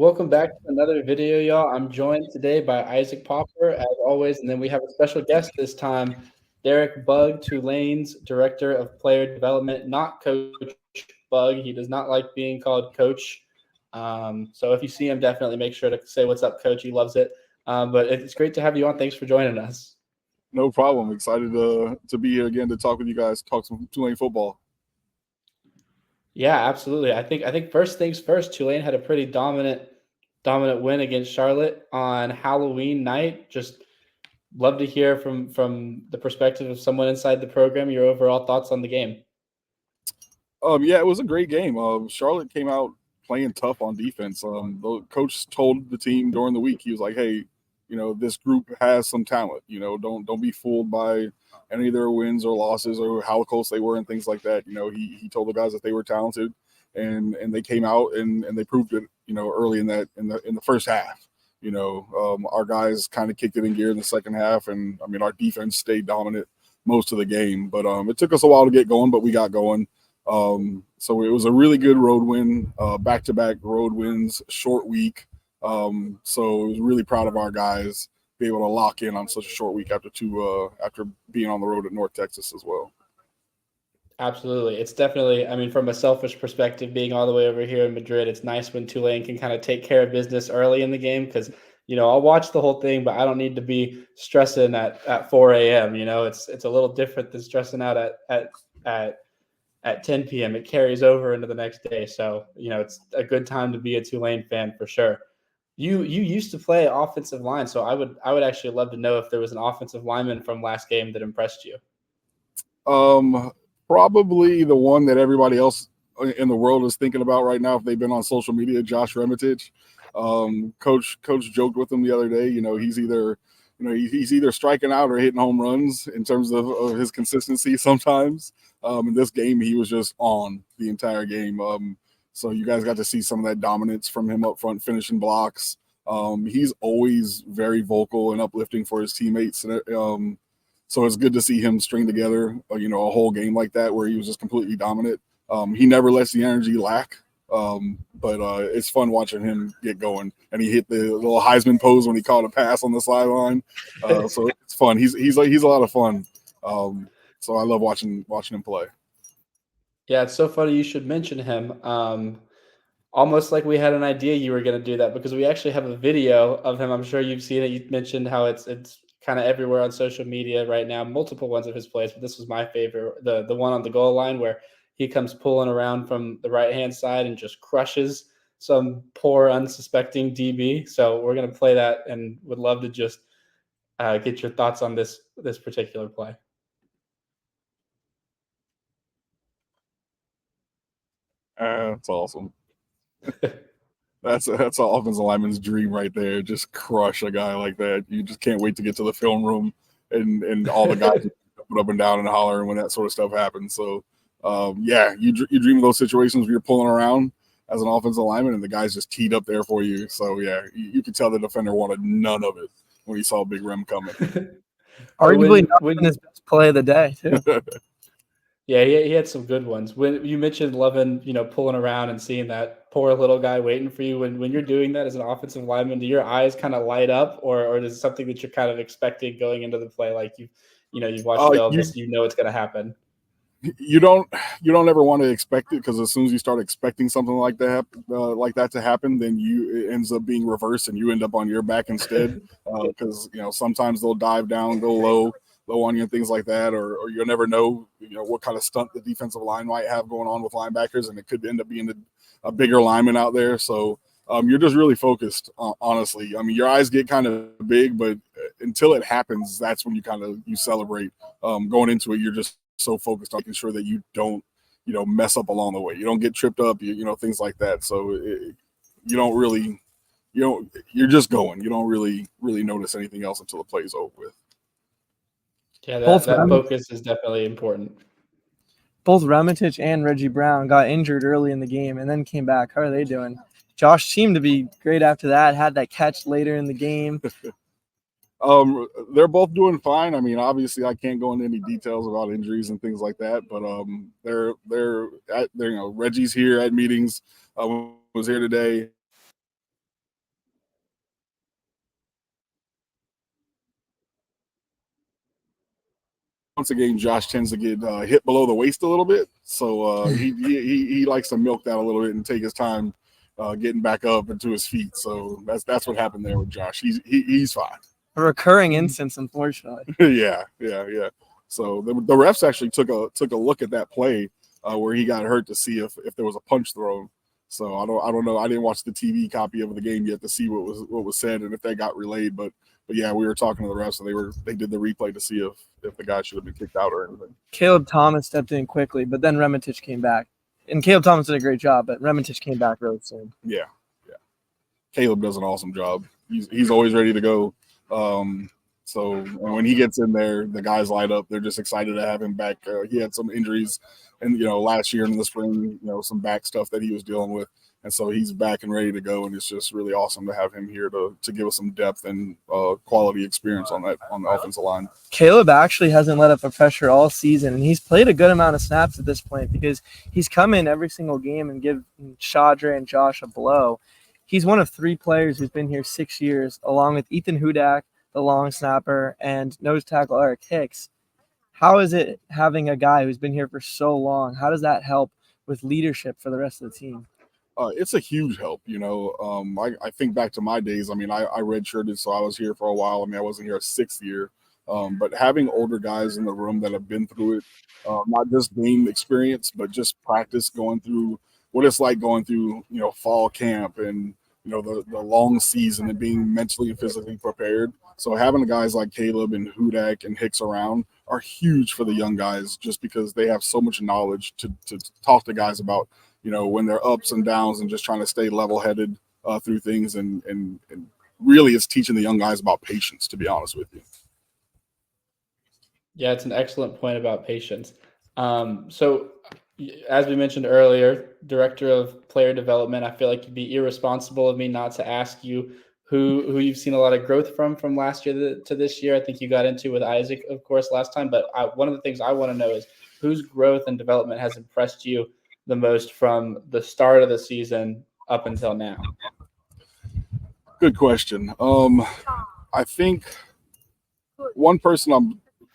Welcome back to another video, y'all. I'm joined today by Isaac Popper, as always, and then we have a special guest this time, Derick Bugg, Tulane's Director of Player Development, not Coach Bugg. He does not like being called Coach. So if you see him, definitely make sure to say what's up, Coach. He loves it. But it's great to have you on. Thanks for joining us. No problem. Excited to be here again to talk with you guys, talk some Tulane football. Yeah, absolutely. I think first things first, Tulane had a pretty dominant win against Charlotte on Halloween night. Just love to hear from the perspective of someone inside the program your overall thoughts on the game. Yeah, it was a great game. Charlotte came out playing tough on defense. The coach told the team during the week, he was like, "Hey, this group has some talent. Don't be fooled by any of their wins or losses or how close they were and things like that. He told the guys that they were talented, and they came out and they proved it. Early in the first half. Our guys kind of kicked it in gear in the second half, and I mean our defense stayed dominant most of the game. But it took us a while to get going, but we got going. So it was a really good road win, back-to-back road wins, short week. So I was really proud of our guys be able to lock in on such a short week after being on the road at North Texas as well. Absolutely. It's definitely, I mean, from a selfish perspective, being all the way over here in Madrid, it's nice when Tulane can kind of take care of business early in the game because, I'll watch the whole thing, but I don't need to be stressing at 4 a.m. It's a little different than stressing out at at 10 p.m. It carries over into the next day. So, it's a good time to be a Tulane fan for sure. You used to play offensive line, so I would actually love to know if there was an offensive lineman from last game that impressed you. Um, Probably the one that everybody else in the world is thinking about right now if they've been on social media, Josh Remitich. Coach joked with him the other day. He's either striking out or hitting home runs in terms of his consistency sometimes. In this game, he was just on the entire game. So you guys got to see some of that dominance from him up front, finishing blocks. He's always very vocal and uplifting for his teammates. So it's good to see him string together, a whole game like that where he was just completely dominant. He never lets the energy lack. But it's fun watching him get going. And he hit the little Heisman pose when he caught a pass on the sideline. So it's fun. He's a lot of fun. So I love watching him play. Yeah, it's so funny you should mention him. Almost like we had an idea you were going to do that because we actually have a video of him. I'm sure you've seen it. You mentioned how it's kind of everywhere on social media right now. Multiple ones of his plays, but this was my favorite. The one on the goal line where he comes pulling around from the right hand side and just crushes some poor unsuspecting DB. So we're going to play that and would love to just get your thoughts on this particular play. That's awesome. That's an offensive lineman's dream right there. Just crush a guy like that. You just can't wait to get to the film room and all the guys put up and down and holler when that sort of stuff happens. So, yeah, you dream of those situations where you're pulling around as an offensive lineman and the guy's just teed up there for you. So, yeah, you could tell the defender wanted none of it when he saw Big Rem coming. Arguably not even his best play of the day, too. Yeah, he had some good ones. When you mentioned loving, pulling around and seeing that poor little guy waiting for you, when you're doing that as an offensive lineman, do your eyes kind of light up, or is it something that you're kind of expecting going into the play? Like you've watched film, it's going to happen. You don't ever want to expect it because as soon as you start expecting something like that to happen, then it ends up being reversed and you end up on your back instead. Because sometimes they'll dive down, go low on you and things like that, or you'll never know what kind of stunt the defensive line might have going on with linebackers, and it could end up being a bigger lineman out there. So you're just really focused, honestly. I mean, your eyes get kind of big, but until it happens, that's when you celebrate. Going into it, you're just so focused on making sure that you don't mess up along the way. You don't get tripped up, things like that. So you're just going. You don't really notice anything else until the play's over with. Yeah, that focus is definitely important. Both Remitich and Reggie Brown got injured early in the game and then came back. How are they doing? Josh seemed to be great after that, had that catch later in the game. They're both doing fine. I mean, obviously, I can't go into any details about injuries and things like that, but they're Reggie's here at meetings. Was here today. once again, Josh tends to get hit below the waist a little bit, so he likes to milk that a little bit and take his time getting back up and to his feet. So that's what happened there with Josh. He's fine. A recurring instance, unfortunately. Yeah. So the refs actually took a look at that play where he got hurt to see if there was a punch thrown. So I don't know. I didn't watch the TV copy of the game yet to see what was said and if that got relayed. But yeah, we were talking to the refs and they did the replay to see if the guy should have been kicked out or anything. Caleb Thomas stepped in quickly, but then Remitich came back. And Caleb Thomas did a great job, but Remitich came back really soon. Yeah. Caleb does an awesome job. He's always ready to go. So when he gets in there, the guys light up. They're just excited to have him back. He had some injuries, and last year in the spring, some back stuff that he was dealing with, and so he's back and ready to go. And it's just really awesome to have him here to give us some depth and quality experience on the offensive line. Caleb actually hasn't let up a pressure all season, and he's played a good amount of snaps at this point because he's come in every single game and give Shadre and Josh a blow. He's one of 3 players who's been here 6 years, along with Ethan Hudak, the long snapper, and nose tackle Eric Hicks. How is it having a guy who's been here for so long? How does that help with leadership for the rest of the team? It's a huge help. I think back to my days. I redshirted, so I was here for a while. I wasn't here a 6th year. But having older guys in the room that have been through it, not just game experience, but just practice going through what it's like going through, fall camp and, the long season and being mentally and physically prepared. So having guys like Caleb and Hudak and Hicks around are huge for the young guys just because they have so much knowledge to talk to guys about, when they're ups and downs and just trying to stay level-headed through things. And really it's teaching the young guys about patience, to be honest with you. Yeah, it's an excellent point about patience. So as we mentioned earlier, director of player development, I feel like it'd be irresponsible of me not to ask you who you've seen a lot of growth from last year to this year. I think you got into with Isaac, of course, last time. But one of the things I want to know is whose growth and development has impressed you the most from the start of the season up until now? Good question. I think one person, a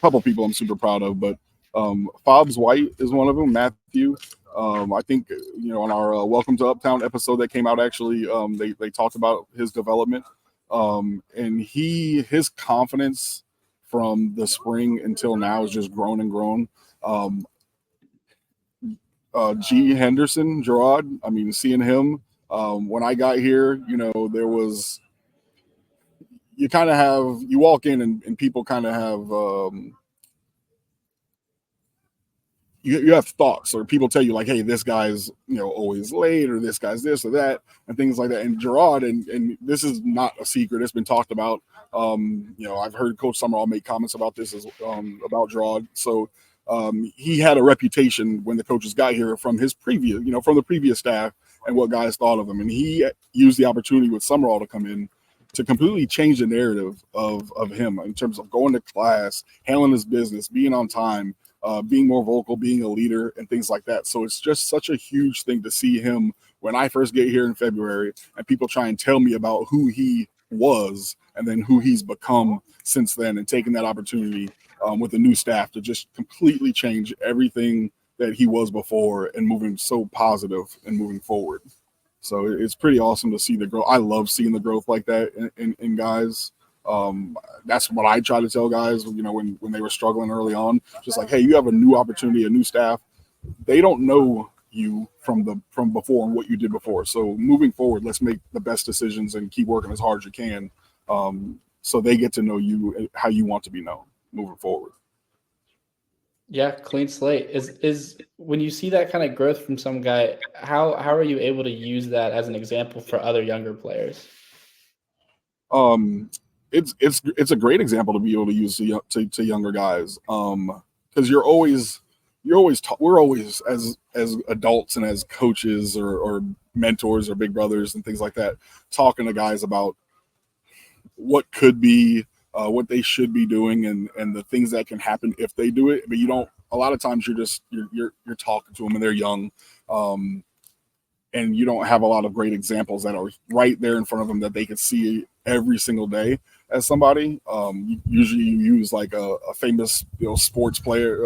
couple people I'm super proud of, but Fobbs White is one of them. Matthew. I think on our Welcome to Uptown episode that came out, actually, they talked about his development, and his confidence from the spring until now has just grown and grown. G. Henderson, Gerard. Seeing him when I got here, there was you walk in and people kind of have. You have thoughts, or people tell you like, hey, this guy's always late, or this guy's this or that, and things like that. And Gerard, and this is not a secret, it's been talked about. I've heard Coach Summerall make comments about this about Gerard. So he had a reputation when the coaches got here from his previous, from the previous staff and what guys thought of him. And he used the opportunity with Summerall to come in to completely change the narrative of him in terms of going to class, handling his business, being on time, being more vocal, being a leader, and things like that. So it's just such a huge thing to see him when I first get here in February and people try and tell me about who he was and then who he's become since then, and taking that opportunity with the new staff to just completely change everything that he was before and moving so positive and moving forward. So it's pretty awesome to see the growth. I love seeing the growth like that in guys. That's what I try to tell guys, when they were struggling early on, just like, hey, you have a new opportunity, a new staff. They don't know you from before and what you did before. So moving forward, let's make the best decisions and keep working as hard as you can. So they get to know you, how you want to be known moving forward. Yeah, clean slate. Is when you see that kind of growth from some guy, how are you able to use that as an example for other younger players? It's a great example to be able to use to younger guys, because we're always as adults and as coaches or mentors or big brothers and things like that, talking to guys about what could be, what they should be doing, and the things that can happen if they do it. But you don't. A lot of times you're talking to them and they're young, and you don't have a lot of great examples that are right there in front of them that they can see every single day. as somebody. Usually you use like a famous sports player,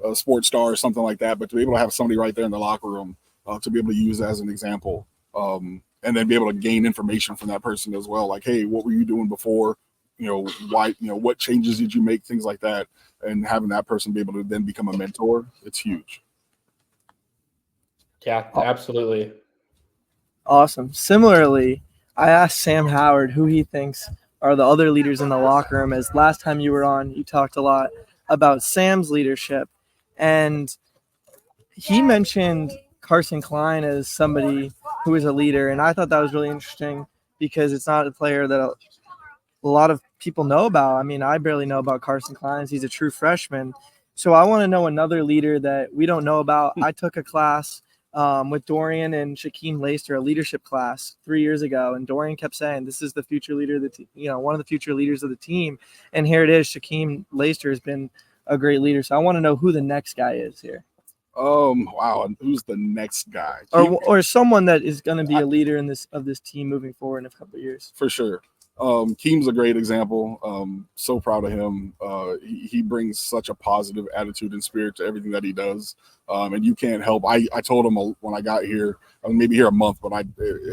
a sports star or something like that. But to be able to have somebody right there in the locker room to be able to use as an example, and then be able to gain information from that person as well. Like, hey, what were you doing before? Why? What changes did you make? Things like that, and having that person be able to then become a mentor, it's huge. Yeah, absolutely. Awesome. Similarly, I asked Sam Howard who he thinks are the other leaders in the locker room. As last time you were on, you talked a lot about Sam's leadership, and he mentioned Carson Klein as somebody who is a leader, and I thought that was really interesting because it's not a player that a lot of people know about. I mean, I barely know about Carson Klein. He's a true freshman. So I want to know another leader that we don't know about. I took a class with Dorian and Shaquem Laster, a leadership class 3 years ago, and Dorian kept saying, this is the future leader of the team, one of the future leaders of the team. And here it is. Shaquem Laster has been a great leader. So I want to know who the next guy is here. Wow. And who's the next guy? Or someone that is going to be a leader in this team moving forward in a couple of years. For sure. Keem's a great example. So proud of him. He brings such a positive attitude and spirit to everything that he does. And you can't help. I told him when I got here, maybe here a month, but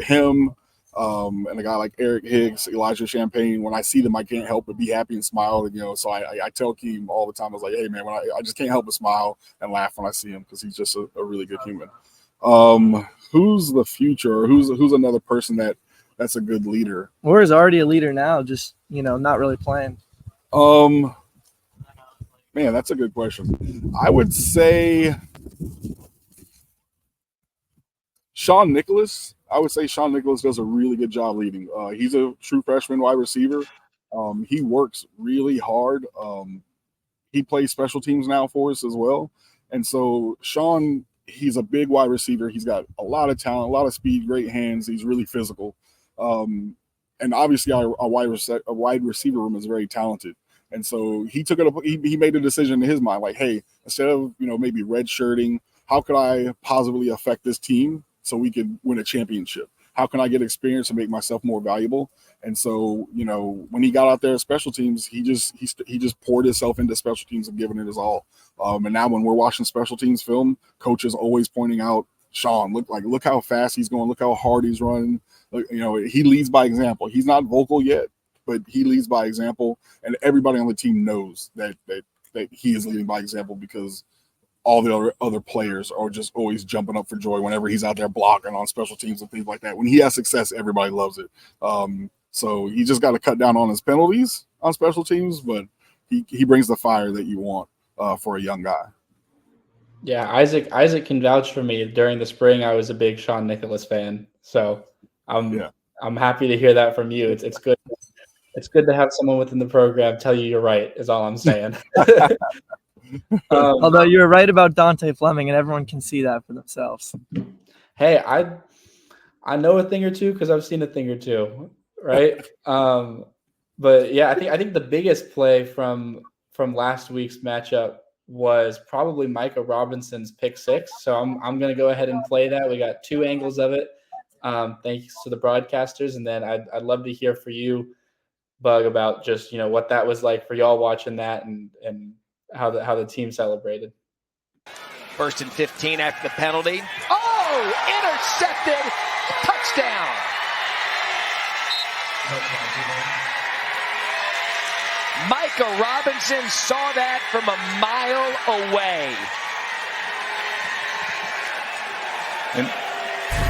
him and a guy like Eric Higgs, Elijah Champagne, when I see them, I can't help but be happy and smile. So I tell Keem all the time, I was like, hey man, I just can't help but smile and laugh when I see him because he's just a really good human. Who's the future, or who's another person that's a good leader? Or is already a leader now, just not really playing. Man, that's a good question. I would say Sean Nicholas. Sean Nicholas does a really good job leading. He's a true freshman wide receiver. He works really hard. He plays special teams now for us as well. And so Sean, he's a big wide receiver. He's got a lot of talent, a lot of speed, great hands. He's really physical. And obviously our wide receiver room is very talented. And so he made a decision in his mind, like, hey, instead of, maybe redshirting, how could I positively affect this team so we could win a championship? How can I get experience and make myself more valuable? And so, when he got out there at special teams, he just poured himself into special teams and given it his all. And now when we're watching special teams film, coach is always pointing out, Sean, look how fast he's going, look how hard he's running. He leads by example. He's not vocal yet, but he leads by example, and everybody on the team knows that he is leading by example because all the other players are just always jumping up for joy whenever he's out there blocking on special teams and things like that. When he has success, everybody loves it. So he just got to cut down on his penalties on special teams, but he brings the fire that you want for a young guy. Yeah, Isaac can vouch for me. During the spring, I was a big Sean Nicholas fan, so I'm happy to hear that from you. It's good. It's good to have someone within the program tell you you're right. Is all I'm saying. Although you're right about Dante Fleming, and everyone can see that for themselves. Hey, I know a thing or two because I've seen a thing or two, right? But yeah, I think the biggest play from last week's matchup was probably Micah Robinson's pick six. So I'm going to go ahead and play that. We got two angles of it. Thanks to the broadcasters, and then I'd love to hear for you, Bug, about just what that was like for y'all watching that and how the team celebrated. 1st and 15 after the penalty. Oh, intercepted! Touchdown! Micah Robinson saw that from a mile away. And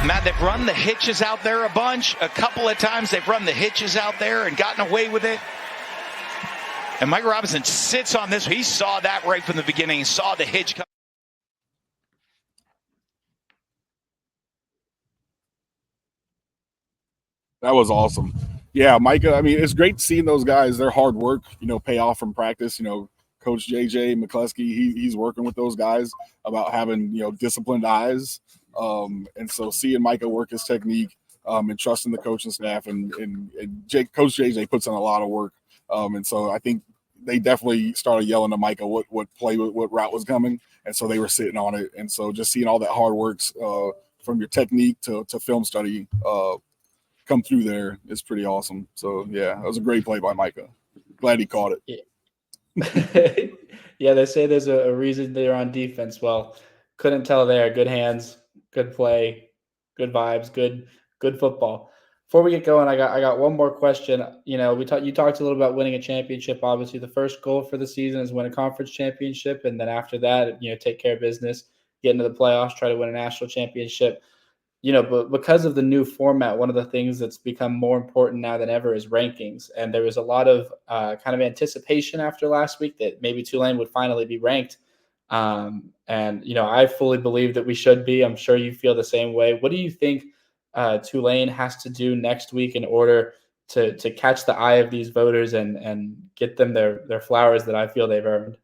Matt, they've run the hitches out there a bunch. A couple of times they've run the hitches out there and gotten away with it. And Micah Robinson sits on this. He saw that right from the beginning. He saw the hitch come. That was awesome. Yeah, Micah, I mean, it's great seeing those guys, their hard work, pay off from practice. Coach JJ McCluskey, he's working with those guys about having, disciplined eyes. And so seeing Micah work his technique and trusting the coaching staff and Coach JJ puts in a lot of work. And so I think they definitely started yelling to Micah what route was coming. And so they were sitting on it. And so just seeing all that hard work from your technique to film study come through there is pretty awesome. So yeah, that was a great play by Micah. Glad he caught it. Yeah, they say there's a reason they're on defense. Well, couldn't tell there. Good hands, good play, good vibes, good football. Before we get going, I got one more question. You know, you talked a little about winning a championship. Obviously, the first goal for the season is win a conference championship, and then after that, you know, take care of business, get into the playoffs, try to win a national championship. You know, but because of the new format, one of the things that's become more important now than ever is rankings. And there was a lot of kind of anticipation after last week that maybe Tulane would finally be ranked. And, you know, I fully believe that we should be. I'm sure you feel the same way. What do you think Tulane has to do next week in order to catch the eye of these voters and get them their flowers that I feel they've earned?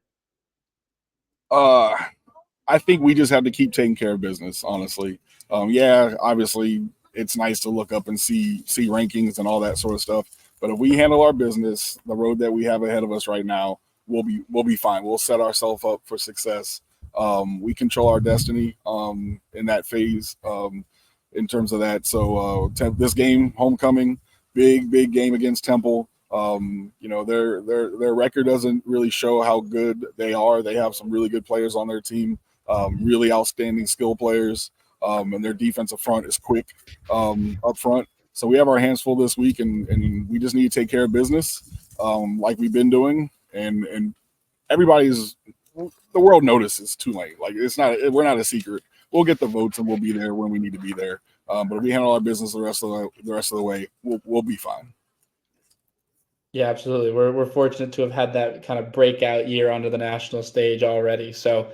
I think we just have to keep taking care of business, honestly. Yeah, obviously it's nice to look up and see rankings and all that sort of stuff. But if we handle our business, the road that we have ahead of us right now, we'll be fine. We'll set ourselves up for success. We control our destiny in that phase in terms of that. So this game, homecoming, big game against Temple. You know, their record doesn't really show how good they are. They have some really good players on their team, really outstanding skill players, and their defensive front is quick up front. So we have our hands full this week, and we just need to take care of business like we've been doing. And the world notices Tulane. Like we're not a secret. We'll get the votes and we'll be there when we need to be there. But if we handle our business the rest of the way, we'll be fine. Yeah, absolutely. We're fortunate to have had that kind of breakout year onto the national stage already. So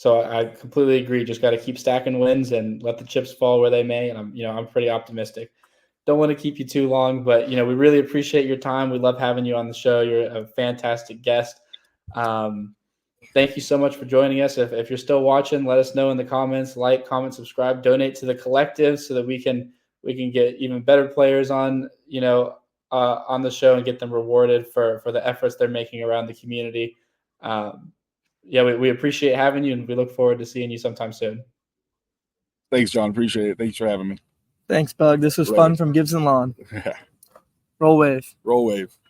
I completely agree. Just got to keep stacking wins and let the chips fall where they may. And I'm pretty optimistic. Don't want to keep you too long, but we really appreciate your time. We love having you on the show. You're a fantastic guest. Thank you so much for joining us. If you're still watching, let us know in the comments. Like, comment, subscribe, donate to the collective so that we can get even better players on the show and get them rewarded for the efforts they're making around the community. We appreciate having you, and we look forward to seeing you sometime soon. Thanks, John. Appreciate it. Thanks for having me. Thanks, Bug. This was fun from Gibson Lawn. Roll wave. Roll wave.